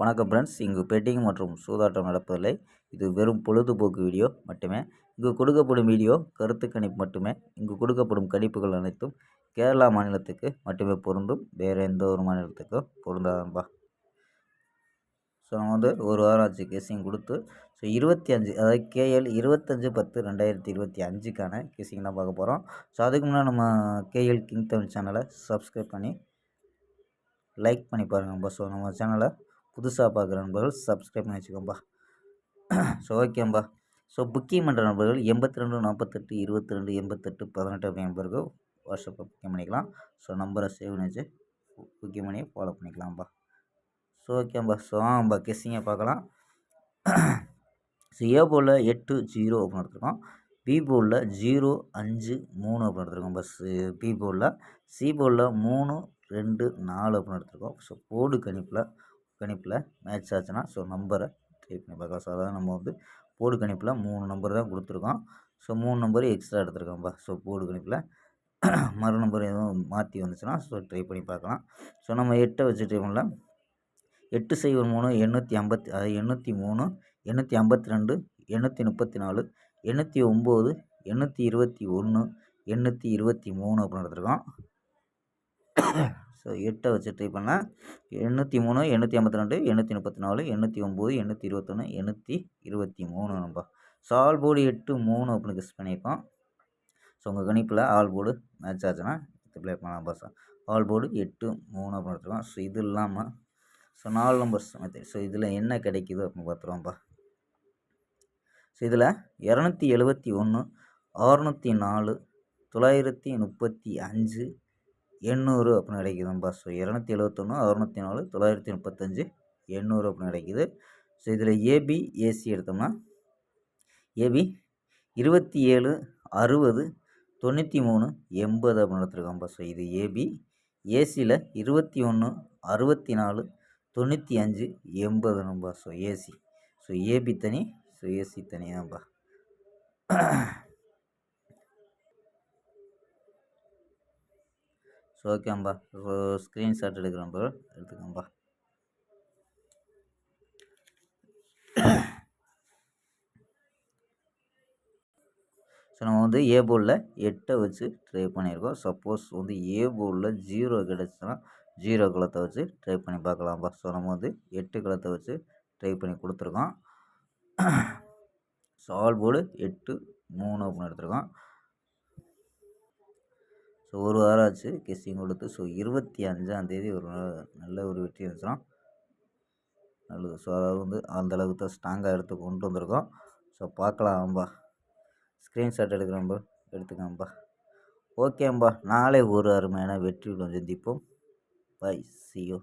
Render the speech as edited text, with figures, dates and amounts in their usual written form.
வணக்கம் ஃப்ரெண்ட்ஸ், இங்கு பெட்டிங் மற்றும் சூதாட்டம் நடப்பதில்லை. இது வெறும் பொழுதுபோக்கு வீடியோ மட்டுமே. இங்கு கொடுக்கப்படும் வீடியோ கருத்து கணிப்பு மட்டுமே. இங்கு கொடுக்கப்படும் கணிப்புகள் அனைத்தும் கேரளா மாநிலத்துக்கு மட்டுமே பொருந்தும். வேறு எந்த ஒரு மாநிலத்துக்கும் பொருந்தாதம்பா. ஸோ நம்ம ஒரு வாரம் ஆச்சு கேசிங் கொடுத்து. ஸோ 25 அதாவது KL 25/10/2025க்கான கேசிங் தான் பார்க்க போகிறோம். ஸோ அதுக்கு முன்னாடி நம்ம KL கிங் தமிழ் சேனலை சப்ஸ்கிரைப் பண்ணி லைக் பண்ணி பாருங்கப்பா. ஸோ நம்ம சேனலை புதுசாக பார்க்குற நண்பர்கள் சப்ஸ்கிரைப் பண்ணி வச்சுக்கோம்பா. ஸோ ஓகேம்பா. ஸோ புக்கிங் பண்ணுற நண்பர்கள் 82 48 22 88 18 அப்படி நம்பருக்கு வாட்ஸ்அப்பில் புக்கிங் பண்ணிக்கலாம். ஸோ நம்பரை சேவ் பண்ணி வச்சு புக்கிங் பண்ணி ஃபாலோ பண்ணிக்கலாம்ப்பா. ஸோ ஓகேம்பா. ஸோ ஆம்பா கெஸ்ஸிங்கை பார்க்கலாம். ஸோ ஏ போர்டில் 8-0 அப்படின்னு எடுத்துருக்கோம். பி போர்டில் 0-5-3 அப்படின்னு எடுத்துருக்கோம். பி போர்டில் சி போர்டில் 3-2-4 அப்படின்னு எடுத்துருக்கோம். ஸோ போர்டு கணிப்பில் மேட்ச் ஆச்சுன்னா ஸோ நம்பரை ட்ரை பண்ணி பார்க்கலாம். ஸோ அதாவது நம்ம போர்டு கணிப்பில் 3 நம்பர் தான் கொடுத்துருக்கோம். ஸோ 3 நம்பர் எக்ஸ்ட்ரா எடுத்துருக்கோம்ப்பா. ஸோ போர்டு கணிப்பில் மறு நம்பர் எதுவும் மாற்றி வந்துச்சுன்னா ஸோ ட்ரை பண்ணி பார்க்கலாம். ஸோ நம்ம 8 வச்சு ட்ரை பண்ணலாம். 8-3 850 அதாவது 803 852 834 809 821 823 அப்படின்னு எடுத்துருக்கோம். ஸோ 8 வச்சு ட்ரை பண்ணேன். 803 852 834 809 821 823 நம்ம. ஸோ ஆல் போர்டு 8-3 அப்படின்னு கெஸ் பண்ணியிருக்கோம். ஸோ உங்கள் கணிப்பில் ஆல் போர்டு மேட்ச் ஆச்சுன்னா ப்ளே பண்ணலாம்ப்பா. ஸோ ஆல் போர்டு 8-3 அப்படின்னு எடுத்துருக்கோம். ஸோ இது இல்லாமல் ஸோ 4 நம்பர்ஸ் மெத்தட். ஸோ இதில் என்ன கிடைக்குது அப்படின்னு பார்த்துருவோம்ப்பா. ஸோ இதில் 271 604 935 800 அப்படின்னு கிடைக்குதும்பா. ஸோ 271 604 935 800 அப்படின்னு கிடைக்குது. ஸோ இதில் ஏபி ஏசி எடுத்தோம்னா ஏபி 27 60 93 80 அப்படின்னு எடுத்துருக்கோம்ப்பா. ஸோ இது ஏபி. ஏசியில் 21 64 95 80 நம்பா. So AC. ஸோ ஏபி தனி, ஸோ ஏசி தனி தான்ப்பா. ஸோ ஓகேம்பா. ஸோ ஸ்க்ரீன்ஷாட் எடுக்கிறோம்பா, எடுத்துக்கோம்பா. ஸோ நம்ம ஏ போர்டில் 8 வச்சு ட்ரை பண்ணியிருக்கோம். சப்போஸ் ஏ போர்டில் 0 கிடச்சுன்னா 0 கலத்தை வச்சு ட்ரை பண்ணி பார்க்கலாம்ப்பா. ஸோ நம்ம 8 கலத்தை வச்சு ட்ரை பண்ணி கொடுத்துருக்கோம். ஸோ ஆல் போர்டு 8-3 அப்படின்னு எடுத்துருக்கோம். ஸோ ஒரு வாரம் ஆச்சு கெஸ்ஸிங் கொடுத்து. ஸோ 25ஆம் தேதி ஒரு நல்ல ஒரு வெற்றி இருந்துச்சுன்னா நல்லது. ஸோ அதாவது அந்தளவுக்கு தான் ஸ்ட்ராங்காக எடுத்து கொண்டு வந்திருக்கோம். ஸோ பார்க்கலாம்பா. ஸ்க்ரீன்ஷாட் எடுக்கிறோம்பா, எடுத்துக்கோம்பா. ஓகேம்பா. நாளை ஒரு அருமையான வெற்றியுடன் சந்திப்போம். Bye, see you.